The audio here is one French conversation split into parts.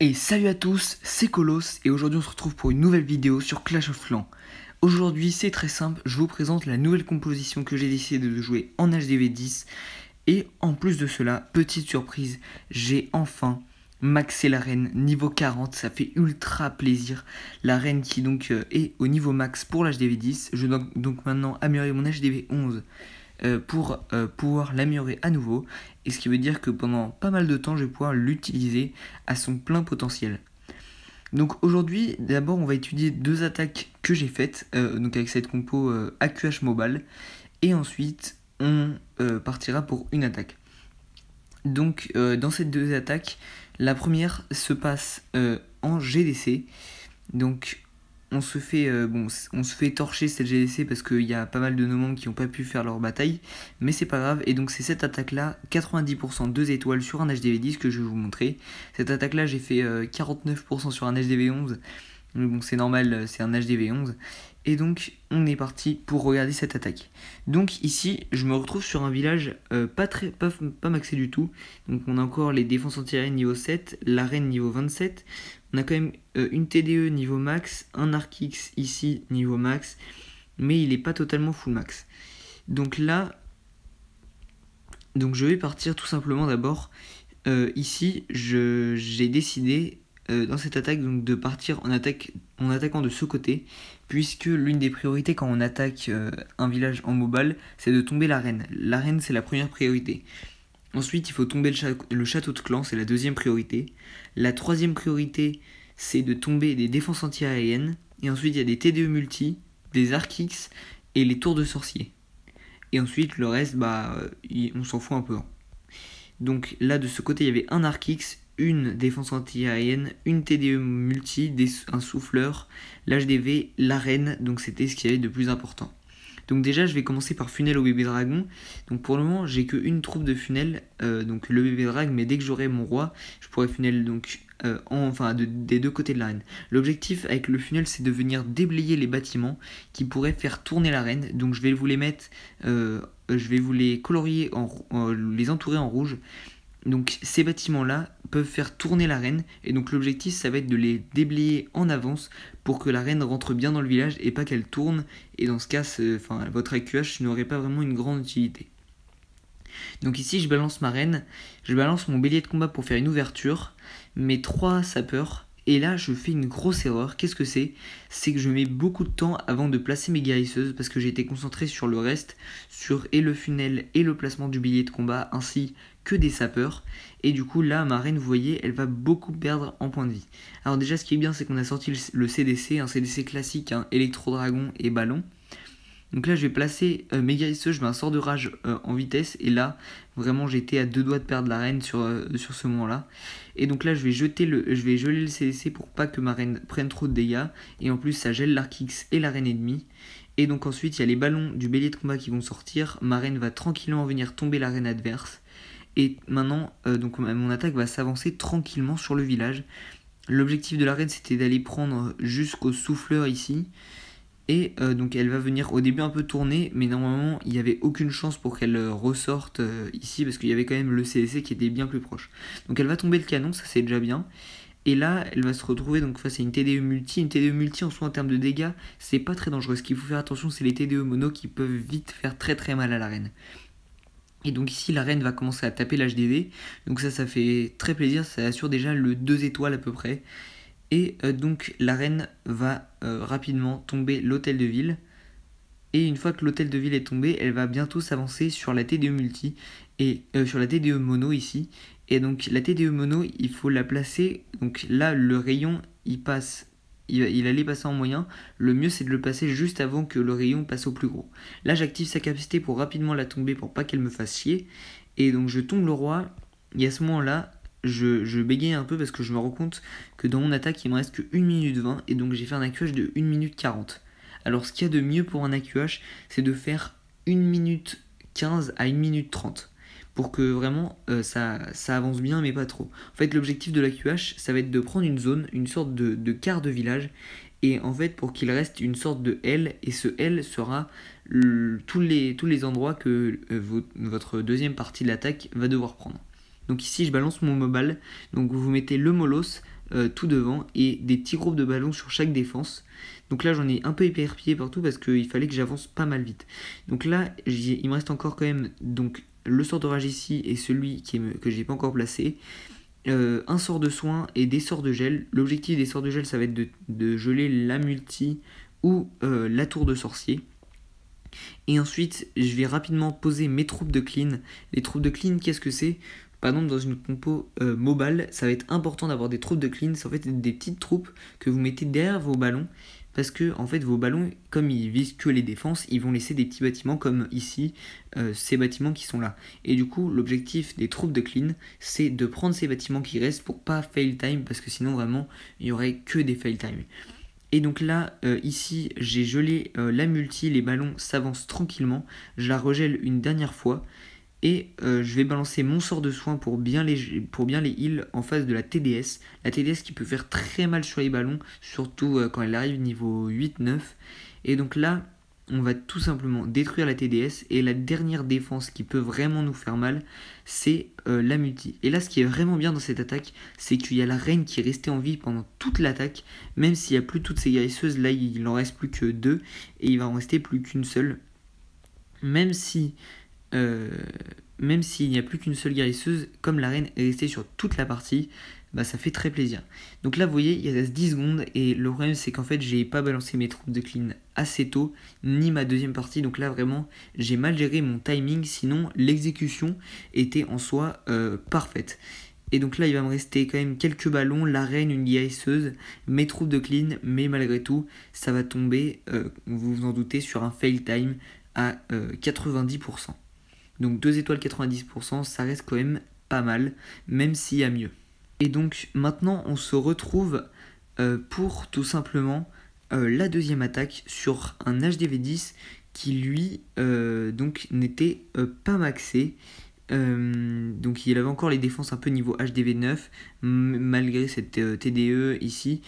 Et salut à tous, c'est Colos et aujourd'hui on se retrouve pour une nouvelle vidéo sur Clash of Clans. Aujourd'hui c'est très simple, je vous présente la nouvelle composition que j'ai décidé de jouer en HDV10 et en plus de cela, petite surprise, j'ai enfin maxé la reine niveau 40, ça fait ultra plaisir. La reine qui donc est au niveau max pour l'HDV10, je dois donc maintenant améliorer mon HDV11 pour pouvoir l'améliorer à nouveau, et ce qui veut dire que pendant pas mal de temps je vais pouvoir l'utiliser à son plein potentiel. Donc aujourd'hui d'abord on va étudier deux attaques que j'ai faites donc avec cette compo AQH Mobile, et ensuite on partira pour une attaque. Donc dans ces deux attaques, la première se passe en GDC, donc on se fait torcher cette GDC parce qu'il y a pas mal de nos membres qui n'ont pas pu faire leur bataille, mais c'est pas grave. Et donc c'est cette attaque là, 90% 2 étoiles sur un HDV10 que je vais vous montrer. Cette attaque là j'ai fait 49% sur un HDV11, mais bon c'est normal, c'est un HDV11. Et donc on est parti pour regarder cette attaque. Donc ici je me retrouve sur un village pas maxé du tout. Donc on a encore les défenses anti-aériennes niveau 7, l'arène niveau 27. On a quand même une TDE niveau max, un ArcX ici niveau max, mais il n'est pas totalement full max. Donc là, je vais partir tout simplement d'abord. Ici, j'ai décidé dans cette attaque donc, de partir en attaquant de ce côté, puisque l'une des priorités quand on attaque un village en mobile, c'est de tomber l'arène. L'arène, c'est la première priorité. Ensuite, il faut tomber le château de clan, c'est la deuxième priorité. La troisième priorité, c'est de tomber des défenses anti-aériennes. Et ensuite, il y a des TDE multi, des ArcX et les tours de sorcier. Et ensuite, le reste, on s'en fout un peu. Donc là, de ce côté, il y avait un ArcX, une défense anti-aérienne, une TDE multi, un souffleur, l'HDV, l'arène. Donc c'était ce qu'il y avait de plus important. Donc déjà je vais commencer par funnel au bébé dragon. Donc pour le moment j'ai qu'une troupe de funnel, donc le bébé dragon, mais dès que j'aurai mon roi, je pourrai funnel donc des deux côtés de l'arène. L'objectif avec le funnel c'est de venir déblayer les bâtiments qui pourraient faire tourner l'arène. Donc je vais vous les mettre, je vais vous les colorier, les entourer en rouge. Donc ces bâtiments là peuvent faire tourner l'arène, et donc l'objectif ça va être de les déblayer en avance pour que l'arène rentre bien dans le village et pas qu'elle tourne, et dans ce cas votre AQH n'aurait pas vraiment une grande utilité. Donc ici je balance ma reine, je balance mon bélier de combat pour faire une ouverture, mes 3 sapeurs, et là je fais une grosse erreur. Qu'est-ce que c'est? C'est que je mets beaucoup de temps avant de placer mes guérisseuses parce que j'ai été concentré sur le reste, sur et le funnel et le placement du bélier de combat ainsi que des sapeurs, et du coup là ma reine, vous voyez, elle va beaucoup perdre en points de vie. Alors déjà ce qui est bien c'est qu'on a sorti le CDC, un CDC classique, électro-dragon et ballon. Donc là je vais placer mes guérisseuses, je mets un sort de rage en vitesse, et là vraiment j'étais à 2 doigts de perdre la reine sur ce moment là. Et donc là je vais geler le CDC pour pas que ma reine prenne trop de dégâts, et en plus ça gèle l'ArcX et la reine ennemie. Et donc ensuite il y a les ballons du bélier de combat qui vont sortir, ma reine va tranquillement venir tomber la reine adverse. Et maintenant, donc mon attaque va s'avancer tranquillement sur le village. L'objectif de la reine c'était d'aller prendre jusqu'au souffleur ici. Et donc elle va venir au début un peu tourner, mais normalement il n'y avait aucune chance pour qu'elle ressorte ici, parce qu'il y avait quand même le CDC qui était bien plus proche. Donc elle va tomber le canon, ça c'est déjà bien. Et là elle va se retrouver donc face à une TDE multi. Une TDE multi en soi en termes de dégâts c'est pas très dangereux. Ce qu'il faut faire attention c'est les TDE mono qui peuvent vite faire très très mal à la reine. Et donc ici la reine va commencer à taper l'HDV, donc ça fait très plaisir, ça assure déjà le 2 étoiles à peu près. Et donc la reine va rapidement tomber l'hôtel de ville, et une fois que l'hôtel de ville est tombé, elle va bientôt s'avancer sur la TDE multi, et sur la TDE mono ici. Et donc la TDE mono il faut la placer, donc là le rayon il allait passer en moyen, le mieux c'est de le passer juste avant que le rayon passe au plus gros. Là j'active sa capacité pour rapidement la tomber pour pas qu'elle me fasse chier, et donc je tombe le roi, et à ce moment là je bégaye un peu parce que je me rends compte que dans mon attaque il me reste que 1 minute 20, et donc j'ai fait un AQH de 1 minute 40. Alors ce qu'il y a de mieux pour un AQH c'est de faire 1 minute 15 à 1 minute 30. Pour que vraiment ça avance bien mais pas trop. En fait l'objectif de la QH ça va être de prendre une zone, une sorte de quart de village, et en fait pour qu'il reste une sorte de L, et ce L sera tous les endroits que votre deuxième partie de l'attaque va devoir prendre. Donc ici je balance mon mobile, donc vous mettez le molos tout devant et des petits groupes de ballons sur chaque défense. Donc là j'en ai un peu éparpillé partout parce qu'il fallait que j'avance pas mal vite. Donc là il me reste encore quand même donc, le sort d'orage ici et celui que j'ai pas encore placé. Un sort de soin et des sorts de gel. L'objectif des sorts de gel ça va être de geler la multi ou la tour de sorcier. Et ensuite je vais rapidement poser mes troupes de clean. Les troupes de clean, qu'est-ce que c'est? Par exemple dans une compo mobile, ça va être important d'avoir des troupes de clean. C'est en fait des petites troupes que vous mettez derrière vos ballons. Parce que en fait vos ballons, comme ils visent que les défenses, ils vont laisser des petits bâtiments comme ici, ces bâtiments qui sont là. Et du coup l'objectif des troupes de clean, c'est de prendre ces bâtiments qui restent pour pas fail time, parce que sinon vraiment il y aurait que des fail time. Et donc là, ici, j'ai gelé la multi, les ballons s'avancent tranquillement, je la regèle une dernière fois, et je vais balancer mon sort de soin pour bien les heal en face de la TDS. La TDS qui peut faire très mal sur les ballons, surtout quand elle arrive niveau 8-9. Et donc là, on va tout simplement détruire la TDS. Et la dernière défense qui peut vraiment nous faire mal, c'est la multi. Et là, ce qui est vraiment bien dans cette attaque, c'est qu'il y a la reine qui est restée en vie pendant toute l'attaque. Même s'il n'y a plus toutes ces guérisseuses, là il en reste plus que 2. Et il va en rester plus qu'une seule. Même s'il n'y a plus qu'une seule guérisseuse, comme la reine est restée sur toute la partie, bah ça fait très plaisir. Donc là vous voyez il reste 10 secondes et le problème c'est qu'en fait j'ai pas balancé mes troupes de clean assez tôt, ni ma deuxième partie, donc là vraiment j'ai mal géré mon timing, sinon l'exécution était en soi parfaite. Et donc là il va me rester quand même quelques ballons, la reine, une guérisseuse, mes troupes de clean, mais malgré tout ça va tomber, vous vous en doutez, sur un fail time à 90%. Donc 2 étoiles 90%, ça reste quand même pas mal, même s'il y a mieux. Et donc maintenant on se retrouve pour tout simplement la deuxième attaque sur un HDV10 qui lui donc n'était pas maxé. Donc il avait encore les défenses un peu niveau HDV9 malgré cette TDE ici.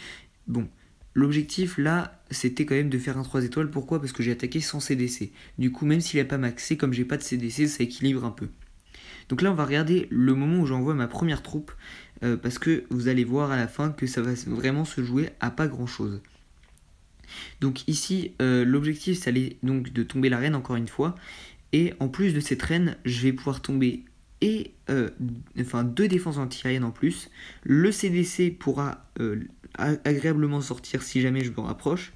Bon, l'objectif là c'était quand même de faire un 3 étoiles. Pourquoi? Parce que j'ai attaqué sans CDC. Du coup même s'il n'a pas maxé, comme j'ai pas de CDC, ça équilibre un peu. Donc là on va regarder le moment où j'envoie ma première troupe, parce que vous allez voir à la fin que ça va vraiment se jouer à pas grand chose. Donc ici l'objectif ça allait donc de tomber la reine encore une fois, et en plus de cette reine je vais pouvoir tomber deux défenses anti-aériennes en plus. Le CDC pourra agréablement sortir si jamais je me rapproche.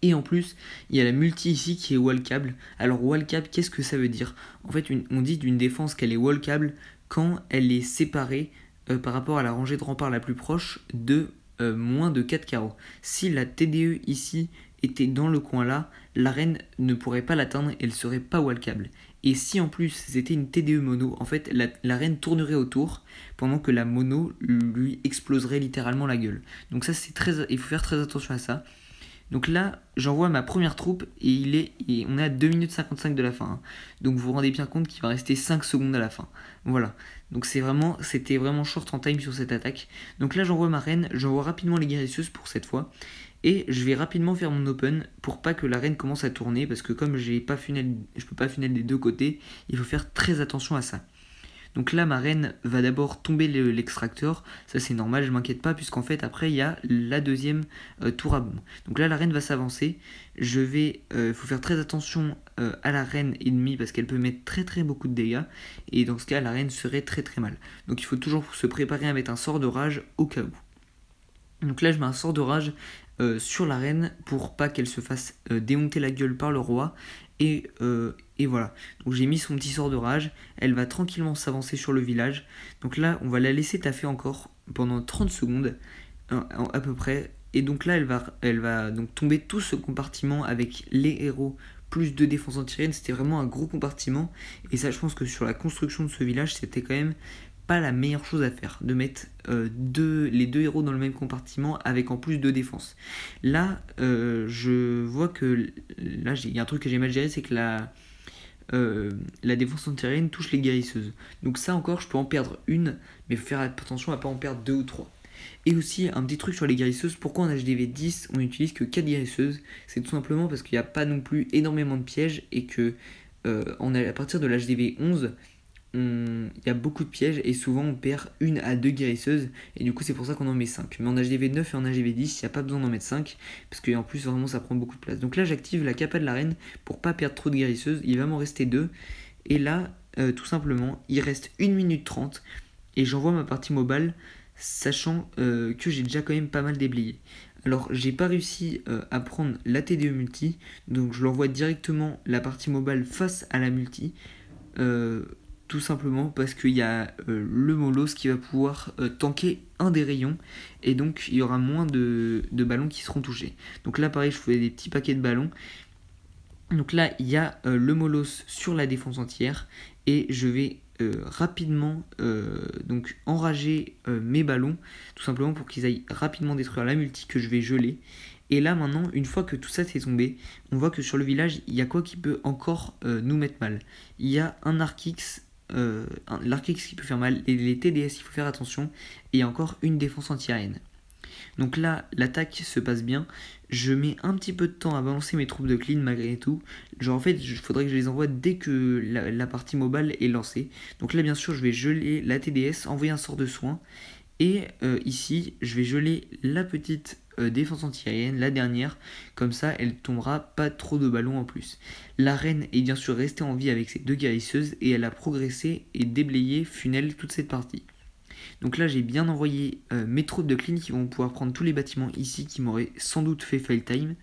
Et en plus, il y a la multi ici qui est wallcable. Alors wallcable, qu'est-ce que ça veut dire? En fait, on dit d'une défense qu'elle est wallcable quand elle est séparée par rapport à la rangée de rempart la plus proche de moins de 4 carreaux. Si la TDE ici était dans le coin là, la reine ne pourrait pas l'atteindre et elle serait pas wallcable. Et si en plus c'était une TDE mono, en fait la reine tournerait autour pendant que la mono lui exploserait littéralement la gueule. Donc ça il faut faire très attention à ça. Donc là, j'envoie ma première troupe et on est à 2 minutes 55 de la fin. Hein. Donc vous vous rendez bien compte qu'il va rester 5 secondes à la fin. Voilà. Donc c'était vraiment short en time sur cette attaque. Donc là, j'envoie ma reine, j'envoie rapidement les guérisseuses pour cette fois. Et je vais rapidement faire mon open pour pas que la reine commence à tourner. Parce que comme je peux pas funnel des deux côtés, il faut faire très attention à ça. Donc là ma reine va d'abord tomber l'extracteur, ça c'est normal, je m'inquiète pas puisqu'en fait après il y a la deuxième tour à bombe. Donc là la reine va s'avancer, faut faire très attention à la reine ennemie parce qu'elle peut mettre très beaucoup de dégâts et dans ce cas la reine serait très mal. Donc il faut toujours se préparer à mettre un sort de rage au cas où. Donc là je mets un sort de rage sur la reine pour pas qu'elle se fasse démonter la gueule par le roi. Et voilà, donc j'ai mis son petit sort de rage, elle va tranquillement s'avancer sur le village. Donc là on va la laisser taffer encore pendant 30 secondes à peu près. Et donc là elle va donc tomber tout ce compartiment avec les héros plus 2 défenses anti-aériennes. C'était vraiment un gros compartiment. Et ça je pense que sur la construction de ce village c'était quand même pas la meilleure chose à faire, de mettre les 2 héros dans le même compartiment avec en plus 2 défenses. Là, je vois que là il y a un truc que j'ai mal géré, c'est que la défense anti-aérienne touche les guérisseuses. Donc ça encore, je peux en perdre une, mais il faut faire attention à pas en perdre 2 ou 3. Et aussi, un petit truc sur les guérisseuses, pourquoi en HDV 10 on n'utilise que 4 guérisseuses? C'est tout simplement parce qu'il n'y a pas non plus énormément de pièges et que à partir de l'HDV 11, il y a beaucoup de pièges et souvent on perd 1 à 2 guérisseuses et du coup c'est pour ça qu'on en met 5. Mais en HDV 9 et en HDV 10, il n'y a pas besoin d'en mettre 5 parce qu'en plus vraiment ça prend beaucoup de place. Donc là j'active la capa de l'arène pour pas perdre trop de guérisseuses, il va m'en rester 2 et là tout simplement il reste 1 minute 30 et j'envoie ma partie mobile sachant que j'ai déjà quand même pas mal déblayé. Alors j'ai pas réussi à prendre la TDE multi, donc je l'envoie directement la partie mobile face à la multi, euh, tout simplement parce qu'il y a le Molos qui va pouvoir tanker un des rayons et donc il y aura moins de ballons qui seront touchés. Donc là pareil je fais des petits paquets de ballons. Donc là il y a le Molos sur la défense entière et je vais rapidement donc enrager mes ballons tout simplement pour qu'ils aillent rapidement détruire la multi que je vais geler. Et là maintenant une fois que tout ça s'est tombé, on voit que sur le village il y a quoi qui peut encore nous mettre mal. Il y a un Archix, l'Archix qui peut faire mal, et les TDS il faut faire attention, et il y a encore une défense anti-aérienne. Donc là, l'attaque se passe bien. Je mets un petit peu de temps à balancer mes troupes de clean malgré tout. Genre en fait, il faudrait que je les envoie dès que la partie mobile est lancée. Donc là, bien sûr, je vais geler la TDS, envoyer un sort de soin. Et ici, je vais geler la petite défense anti-aérienne, la dernière. Comme ça, elle tombera pas trop de ballons en plus. La reine est bien sûr restée en vie avec ses 2 guérisseuses. Et elle a progressé et déblayé funnel toute cette partie. Donc là j'ai bien envoyé mes troupes de clean qui vont pouvoir prendre tous les bâtiments ici qui m'auraient sans doute fait fail time,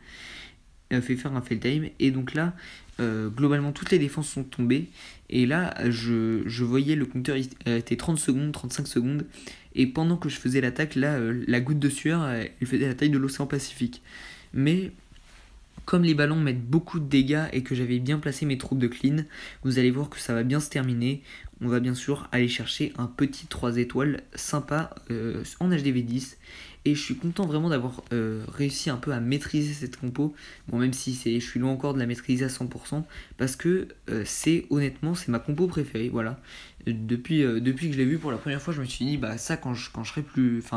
fait faire un fail time. Et donc là globalement toutes les défenses sont tombées. Et là je voyais le compteur était 30 secondes, 35 secondes. Et pendant que je faisais l'attaque, là la goutte de sueur elle faisait la taille de l'océan Pacifique. Mais comme les ballons mettent beaucoup de dégâts et que j'avais bien placé mes troupes de clean, vous allez voir que ça va bien se terminer. On va bien sûr aller chercher un petit 3 étoiles sympa en HDV 10. Et je suis content vraiment d'avoir réussi un peu à maîtriser cette compo. Bon, même si je suis loin encore de la maîtriser à 100%. Parce que honnêtement, c'est ma compo préférée. Voilà. Depuis que je l'ai vu pour la première fois, je me suis dit, bah ça, quand je serai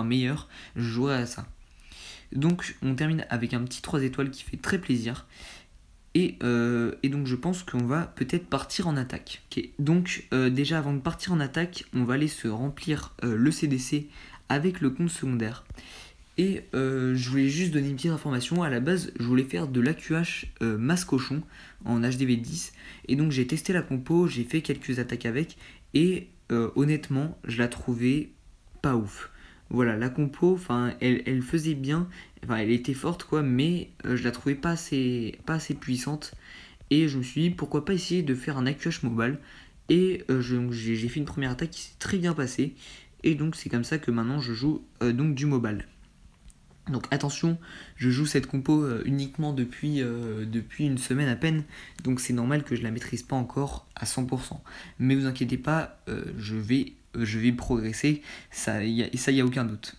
meilleur, je jouerai à ça. Donc on termine avec un petit 3 étoiles qui fait très plaisir. Et donc je pense qu'on va peut-être partir en attaque. Okay. Donc déjà avant de partir en attaque, on va aller se remplir le CDC avec le compte secondaire. Et je voulais juste donner une petite information. À la base, je voulais faire de l'AQH masse cochon en HDV 10. Et donc j'ai testé la compo, j'ai fait quelques attaques avec. Et honnêtement, je la trouvais pas ouf. Voilà, la compo, elle faisait bien, elle était forte quoi, mais je la trouvais pas assez puissante. Et je me suis dit pourquoi pas essayer de faire un AQH mobile. Et j'ai fait une première attaque qui s'est très bien passée. Et donc c'est comme ça que maintenant je joue donc du mobile. Donc attention, je joue cette compo uniquement depuis une semaine à peine, donc c'est normal que je la maîtrise pas encore à 100%. Mais vous inquiétez pas, je vais progresser, ça y a aucun doute.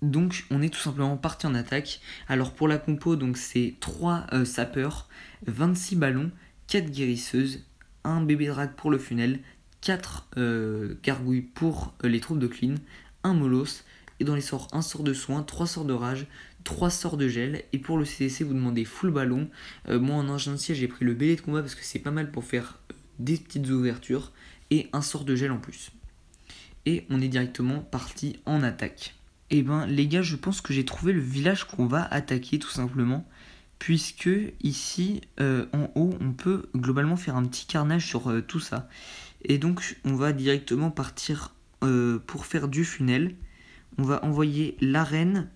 Donc on est tout simplement parti en attaque. Alors pour la compo, donc c'est 3 sapeurs, 26 ballons, 4 guérisseuses, un bébé drague pour le funnel, 4 gargouilles pour les troupes de clean, un molos, et dans les sorts, un sort de soin, 3 sorts de rage, 3 sorts de gel, et pour le CDC vous demandez full ballon. Moi en engin de siège j'ai pris le bélier de combat parce que c'est pas mal pour faire des petites ouvertures, et un sort de gel en plus. Et on est directement parti en attaque. Et ben les gars, je pense que j'ai trouvé le village qu'on va attaquer tout simplement. Puisque ici en haut on peut globalement faire un petit carnage sur tout ça. Et donc on va directement partir pour faire du funnel. On va envoyer l'arène,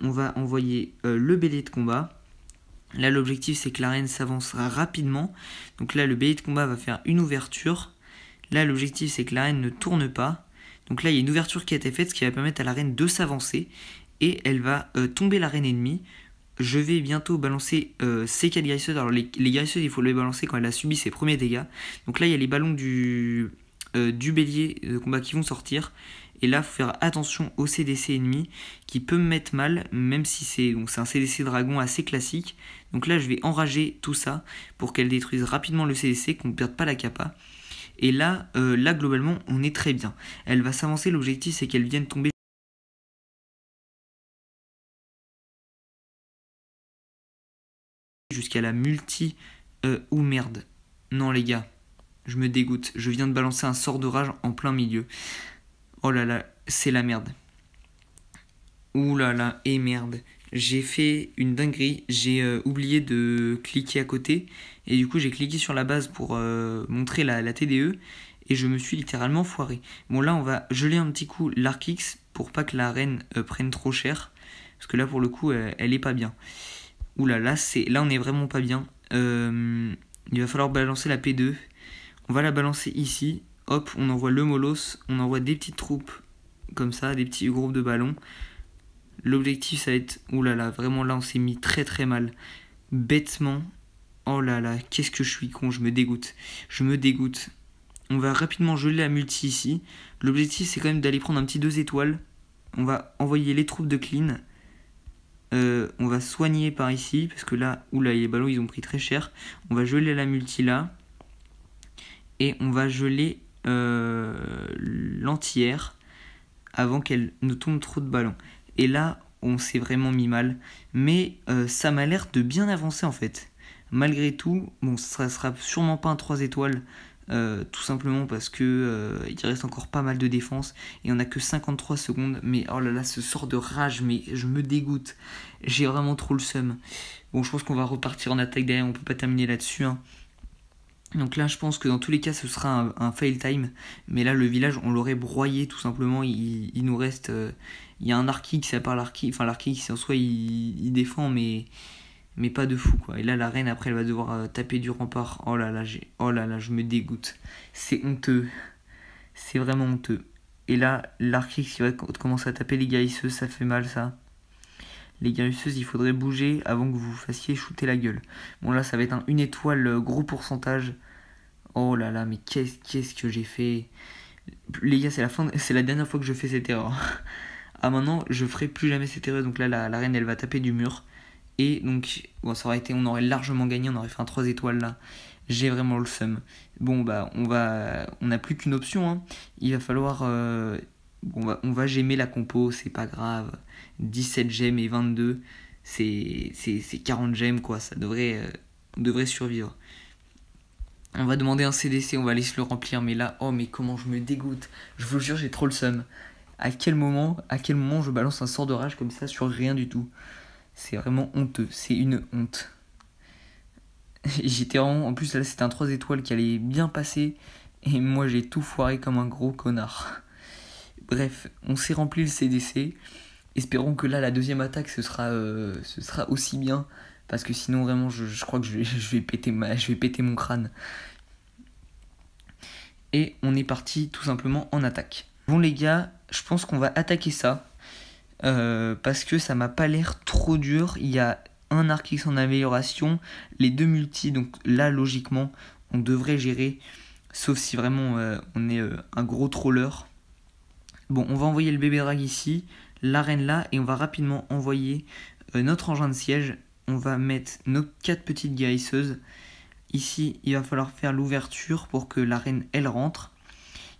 on va envoyer le bélier de combat. Là l'objectif c'est que l'arène s'avancera rapidement. Donc là le bélier de combat va faire une ouverture. Là l'objectif c'est que l'arène ne tourne pas. Donc là il y a une ouverture qui a été faite, ce qui va permettre à l'arène de s'avancer. Et elle va tomber l'arène ennemie. Je vais bientôt balancer ces 4 guérisseuses. Alors les guérisseuses il faut les balancer quand elle a subi ses premiers dégâts. Donc là il y a les ballons du bélier de combat qui vont sortir. Et là il faut faire attention au CDC ennemi qui peut me mettre mal, même si c'est un CDC dragon assez classique. Donc là je vais enrager tout ça pour qu'elle détruise rapidement le CDC, qu'on ne perde pas la capa. Et là globalement on est très bien. Elle va s'avancer, l'objectif c'est qu'elle vienne tomber jusqu'à la multi ou merde. Non les gars. Je me dégoûte. Je viens de balancer un sort de rage en plein milieu. Oh là là, c'est la merde. Ouh là là, et merde. J'ai fait une dinguerie. J'ai oublié de cliquer à côté. Et du coup, j'ai cliqué sur la base pour montrer la TDE. Et je me suis littéralement foiré. Bon, là, on va geler un petit coup l'Arc X pour pas que la reine prenne trop cher. Parce que là, pour le coup, elle est pas bien. Ouh là, là, on est vraiment pas bien. Il va falloir balancer la P2. On va la balancer ici. Hop, on envoie le Molos. On envoie des petites troupes comme ça, des petits groupes de ballons. L'objectif, ça va être... Ouh là là, vraiment là, on s'est mis très très mal. Bêtement. Oh là là, qu'est-ce que je suis con, je me dégoûte. Je me dégoûte. On va rapidement geler la multi ici. L'objectif, c'est quand même d'aller prendre un petit 2 étoiles. On va envoyer les troupes de clean. On va soigner par ici, parce que là, oula, les ballons, ils ont pris très cher. On va geler la multi là. Et on va geler l'anti-air avant qu'elle ne tombe trop de ballons. Et là, on s'est vraiment mis mal. Mais ça m'a l'air de bien avancer en fait. Malgré tout, bon, ça sera sûrement pas un 3 étoiles. Tout simplement parce que il reste encore pas mal de défense et on a que 53 secondes. Mais oh là là, ce sort de rage, mais je me dégoûte. J'ai vraiment trop le seum. Bon, je pense qu'on va repartir en attaque derrière, on peut pas terminer là-dessus. Hein. Donc là, je pense que dans tous les cas, ce sera un fail time. Mais là, le village, on l'aurait broyé tout simplement. Il nous reste. Il y a un Arc X, à part l'Arc X. Enfin, l'Arc X, en soi, il défend, mais pas de fou, quoi. Et là, la reine, après, elle va devoir taper du rempart. Oh là là, je me dégoûte. C'est honteux. C'est vraiment honteux. Et là, l'Arc X, il va commencer à taper les guérisseuses. Ça fait mal, ça. Les guérisseuses, il faudrait bouger avant que vous vous fassiez shooter la gueule. Bon, là, ça va être un 1 étoile, gros pourcentage. Oh là là, mais qu'est-ce que j'ai fait? Les gars, c'est la dernière fois que je fais cette erreur. Ah, maintenant, je ferai plus jamais cette erreur. Donc là, la reine, elle va taper du mur. Et donc, bon, on aurait largement gagné. On aurait fait un 3 étoiles là. J'ai vraiment le seum. Bon, bah, on n'a plus qu'une option. Hein. Il va falloir... on va gemmer la compo, c'est pas grave. 17 gemmes et 22, c'est 40 gemmes, quoi. Ça on devrait survivre. On va demander un CDC, on va laisser le remplir. Mais là, oh, mais comment je me dégoûte. Je vous jure, j'ai trop le seum. À quel moment je balance un sort de rage comme ça sur rien du tout? C'est vraiment honteux. C'est une honte. J'étais vraiment... En plus, là, c'était un 3 étoiles qui allait bien passer. Et moi, j'ai tout foiré comme un gros connard. Bref, on s'est rempli le CDC. Espérons que là, la deuxième attaque, ce sera aussi bien. Parce que sinon, vraiment, je crois que je vais péter mon crâne. Et on est parti tout simplement en attaque. Bon les gars, je pense qu'on va attaquer ça. Parce que ça m'a pas l'air trop dur. Il y a un Arc X en amélioration. Les 2 multis, donc là, logiquement, on devrait gérer. Sauf si vraiment on est un gros troller. Bon, on va envoyer le bébé drag ici, l'arène là, et on va rapidement envoyer notre engin de siège. On va mettre nos 4 petites guérisseuses. Ici, il va falloir faire l'ouverture pour que la reine, elle rentre.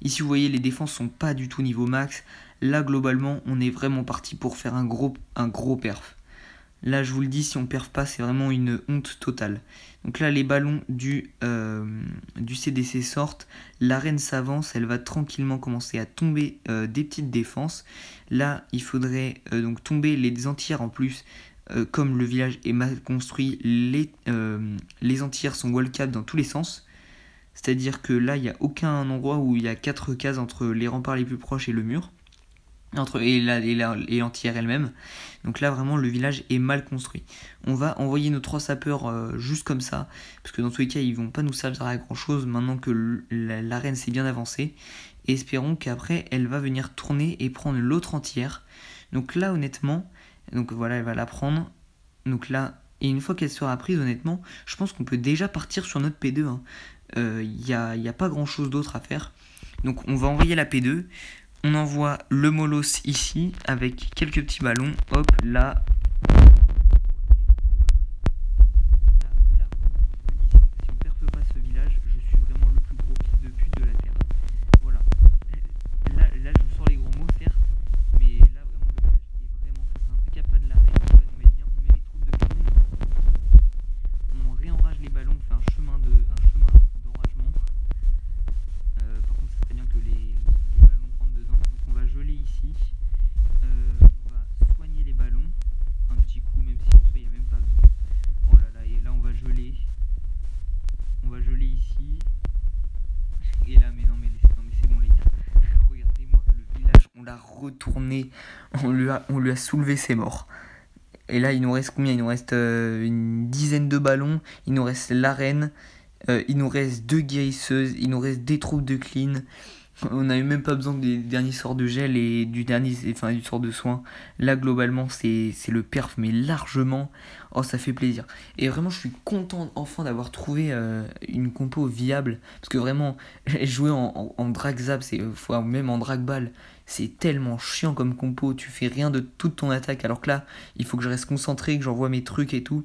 Ici, vous voyez, les défenses sont pas du tout niveau max. Là, globalement, on est vraiment parti pour faire un gros perf. Là, je vous le dis, si on perf pas, c'est vraiment une honte totale. Donc là, les ballons du CDC sortent. La reine s'avance, elle va tranquillement commencer à tomber des petites défenses. Là, il faudrait donc tomber les anti-airs en plus. Comme le village est mal construit, les anti-airs sont wall cap dans tous les sens. C'est-à-dire que là, il n'y a aucun endroit où il y a 4 cases entre les remparts les plus proches et le mur. Et l'anti-air elle-même. Donc là, vraiment, le village est mal construit. On va envoyer nos 3 sapeurs juste comme ça. Parce que dans tous les cas, ils vont pas nous servir à grand-chose maintenant que la reine s'est bien avancée. Et espérons qu'après, elle va venir tourner et prendre l'autre anti-air. Donc là, honnêtement... Donc voilà, elle va la prendre. Donc là, et une fois qu'elle sera prise, honnêtement, je pense qu'on peut déjà partir sur notre P2. Hein. Y a pas grand chose d'autre à faire. Donc on va envoyer la P2. On envoie le Molos ici avec quelques petits ballons. Hop, là. Si on perfe pas ce village, je suis vraiment le plus gros fils de pute de la terre. Voilà. Là je vous sors les gros mots, certes. Mais là, vraiment, le village est vraiment très simple. Capa de la reine, on va nous mettre bien. On met les troupes de clown. On réenrage les ballons. On fait un chemin d'enragement. soulevé. On lui a soulevé ses morts. Et là, il nous reste combien? Il nous reste une dizaine de ballons. Il nous reste l'arène. Il nous reste 2 guérisseuses. Il nous reste des troupes de clean. On n'a même pas besoin des derniers sorts de gel et du sort de soin. Là, globalement, c'est le perf, mais largement. Oh, ça fait plaisir. Et vraiment, je suis content enfin d'avoir trouvé une compo viable. Parce que vraiment, jouer en drag zap, même en drag ball, c'est tellement chiant comme compo. Tu fais rien de toute ton attaque. Alors que là, il faut que je reste concentré, que j'envoie mes trucs et tout.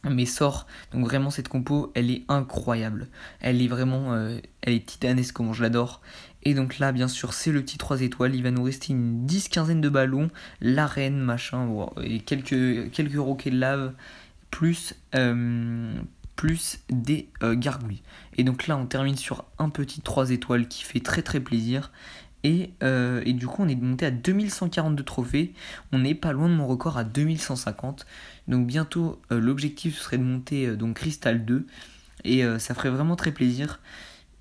Mes sorts. Donc vraiment cette compo elle est incroyable. Elle est vraiment elle est titanesque comment je l'adore. Et donc là bien sûr c'est le petit 3 étoiles. Il va nous rester une 10-15aine de ballons. L'arène machin wow, et quelques roquets de lave plus des gargouilles. Et donc là on termine sur un petit 3 étoiles qui fait très très plaisir. Et du coup on est monté à 2142 trophées. On n'est pas loin de mon record à 2150. Donc bientôt l'objectif serait de monter donc Crystal 2. Et ça ferait vraiment très plaisir.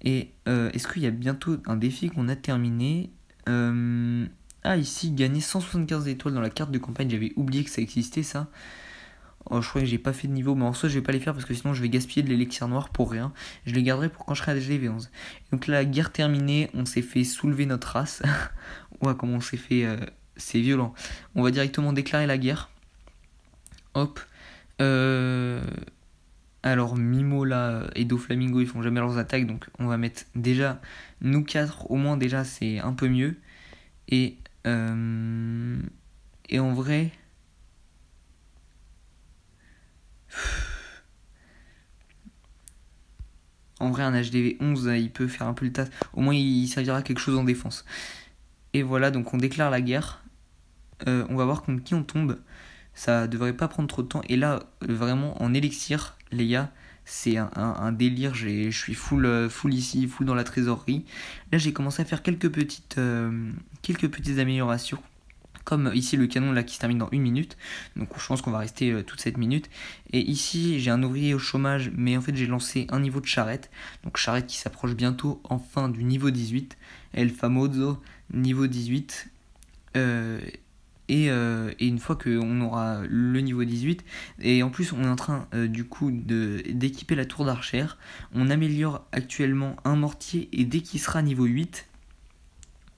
Et est-ce qu'il y a bientôt un défi qu'on a terminé? Ici gagner 175 étoiles dans la carte de campagne. J'avais oublié que ça existait ça. Oh, je crois que j'ai pas fait de niveau, mais en soi je vais pas les faire parce que sinon je vais gaspiller de l'élixir noir pour rien. Je les garderai pour quand je serai à DV11. Donc là, guerre terminée, on s'est fait soulever notre race. Ouais, comment on s'est fait... c'est violent. On va directement déclarer la guerre. Hop. Alors Mimo là et Doflamingo ils font jamais leurs attaques, donc on va mettre déjà nous 4 au moins, déjà c'est un peu mieux. Et en vrai... En vrai, un HDV 11, il peut faire un peu le tas. Au moins, il servira à quelque chose en défense. Et voilà, donc on déclare la guerre. On va voir contre qui on tombe. Ça devrait pas prendre trop de temps. Et là, vraiment, en élixir, les gars, c'est un délire. Je suis full ici, full dans la trésorerie. Là, j'ai commencé à faire quelques petites améliorations. Comme ici le canon là qui se termine dans 1 minute. Donc je pense qu'on va rester toute cette minute. Et ici j'ai un ouvrier au chômage, mais en fait j'ai lancé un niveau de charrette. Donc charrette qui s'approche bientôt enfin du niveau 18. El famoso niveau 18. Et une fois qu'on aura le niveau 18, et en plus on est en train du coup d'équiper la tour d'archère. On améliore actuellement un mortier et dès qu'il sera niveau 8,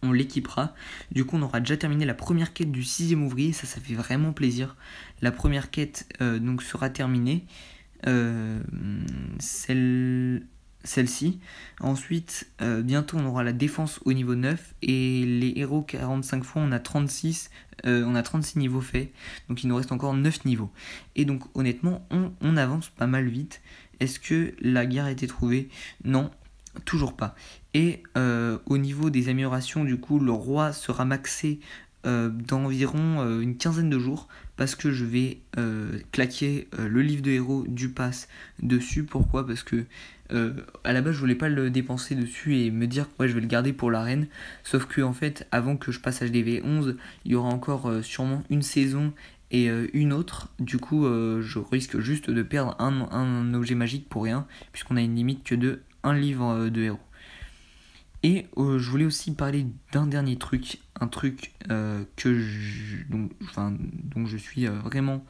on l'équipera. Du coup on aura déjà terminé la première quête du 6ème ouvrier, ça fait vraiment plaisir. La première quête donc sera terminée, celle-ci. Ensuite bientôt on aura la défense au niveau 9 et les héros 45 fois on a 36 niveaux faits, donc il nous reste encore 9 niveaux. Et donc honnêtement on avance pas mal vite. Est-ce que la guerre a été trouvée? Non, toujours pas. Et au niveau des améliorations, du coup, le roi sera maxé dans environ une quinzaine de jours, parce que je vais claquer le livre de héros du pass dessus. Pourquoi? Parce que à la base je voulais pas le dépenser dessus et me dire que ouais, je vais le garder pour l'arène. Sauf que en fait, avant que je passe HDV 11, il y aura encore sûrement une saison et une autre. Du coup, je risque juste de perdre un objet magique pour rien, puisqu'on a une limite que de un livre de héros. Et je voulais aussi parler d'un dernier truc, un truc dont je suis vraiment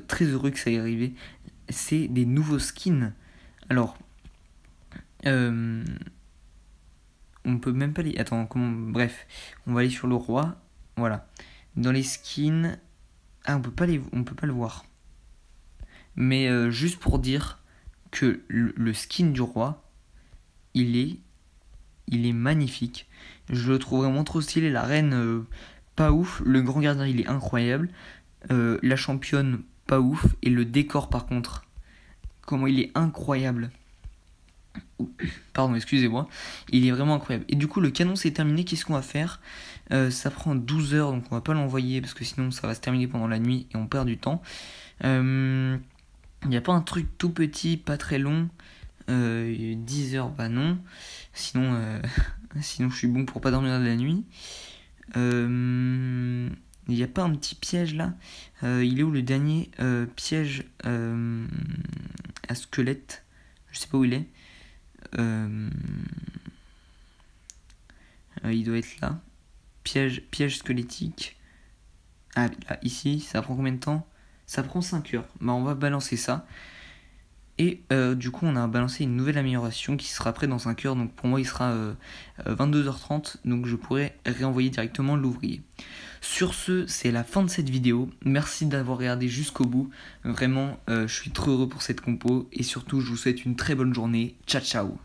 très heureux que ça ait arrivé. C'est des nouveaux skins. Alors, on peut même pas les... Attends, bref, on va aller sur le roi. Voilà. Dans les skins... on peut pas le voir. Mais juste pour dire que le skin du roi, il est magnifique. Je le trouve vraiment trop stylé. La reine, pas ouf. Le grand gardien, il est incroyable. La championne, pas ouf. Et le décor, par contre, comment il est incroyable. Pardon, excusez-moi. Il est vraiment incroyable. Et du coup, le canon, c'est terminé. Qu'est-ce qu'on va faire? Ça prend 12 heures, donc on va pas l'envoyer, parce que sinon, ça va se terminer pendant la nuit et on perd du temps. Il n'y a pas un truc tout petit, pas très long. 10 heures, bah non. Sinon je suis bon pour pas dormir de la nuit. Il n'y a pas un petit piège là? Il est où le dernier piège à squelette? Je sais pas où il est. Il doit être là. piège squelettique. Ah là, ici, ça prend combien de temps? Ça prend 5 heures. Bah on va balancer ça. Et du coup on a balancé une nouvelle amélioration qui sera prête dans 5 heures. Donc pour moi il sera 22h30. Donc je pourrai réenvoyer directement l'ouvrier. Sur ce, c'est la fin de cette vidéo. Merci d'avoir regardé jusqu'au bout. Vraiment, je suis trop heureux pour cette compo. Et surtout, je vous souhaite une très bonne journée. Ciao ciao.